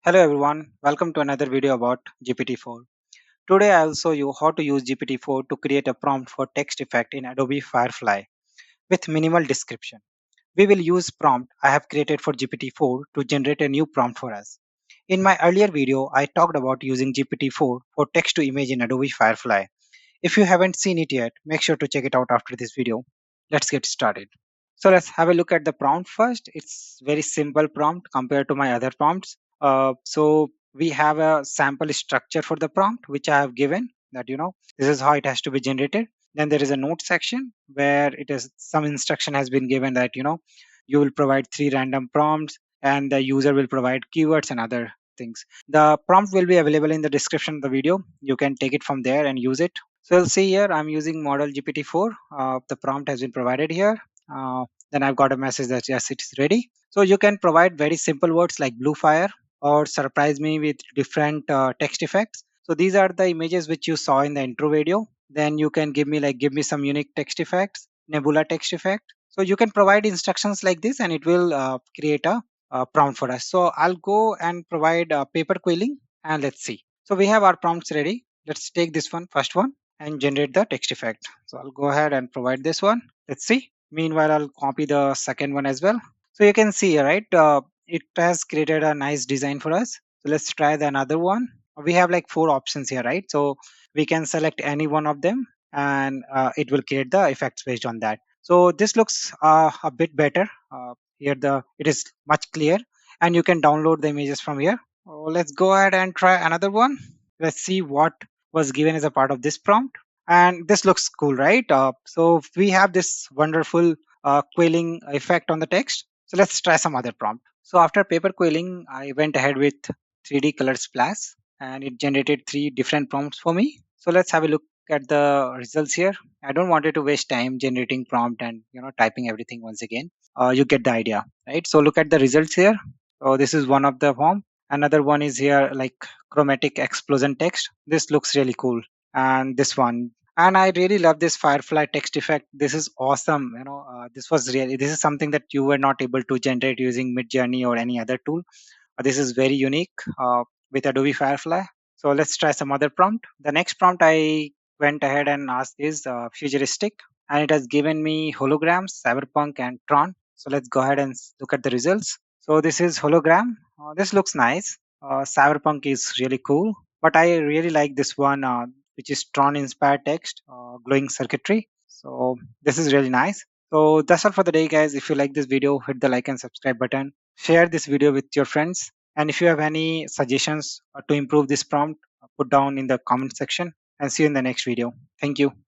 Hello everyone, welcome to another video about GPT-4. Today I'll show you how to use GPT-4 to create a prompt for text effect in Adobe Firefly with minimal description. We will use prompt I have created for GPT-4 to generate a new prompt for us. In my earlier video, I talked about using GPT-4 for text to image in Adobe Firefly. If you haven't seen it yet, make sure to check it out after this video. Let's get started. So let's have a look at the prompt first. It's very simple prompt compared to my other prompts. So we have a sample structure for the prompt, which I have given that, this is how it has to be generated. Then there is a note section where it is some instruction has been given that, you will provide three random prompts and the user will provide keywords and other things. The prompt will be available in the description of the video. You can take it from there and use it. So you'll see here, I'm using model GPT-4. The prompt has been provided here. Then I've got a message that yes, it's ready. So you can provide very simple words like blue fire or surprise me with different text effects. So these are the images which you saw in the intro video. Then you can give me some unique text effects, nebula text effect. So you can provide instructions like this and it will create a prompt for us. So I'll go and provide paper quilling and let's see. So we have our prompts ready. Let's take this one, first one, and generate the text effect. So I'll go ahead and provide this one. Let's see. Meanwhile, I'll copy the second one as well. So you can see, right, it has created a nice design for us. So let's try the another one. We have like four options here, right? So we can select any one of them and it will create the effects based on that. So this looks a bit better. Here it is much clear and you can download the images from here. Let's go ahead and try another one. Let's see what was given as a part of this prompt. And this looks cool, right? So we have this wonderful quilling effect on the text. So let's try some other prompt. So after paper quilling, I went ahead with 3D color splash and it generated three different prompts for me. So let's have a look at the results here. I don't want it to waste time generating prompt and typing everything once again. You get the idea, right? So look at the results here. So this is one of the form. Another one is here like chromatic explosion text. This looks really cool. And this one, and I really love this firefly text effect. This is awesome. This is something that you were not able to generate using Midjourney or any other tool. This is very unique with Adobe Firefly. So let's try some other prompt. The next prompt I went ahead and asked is futuristic, and it has given me holograms, cyberpunk, and Tron. So let's go ahead and look at the results. So this is hologram. This looks nice. Cyberpunk is really cool, but I really like this one, which is Tron inspired text, glowing circuitry. So this is really nice. So that's all for the day, guys. If you like this video, hit the like and subscribe button. Share this video with your friends. And if you have any suggestions to improve this prompt, put down in the comment section and see you in the next video. Thank you.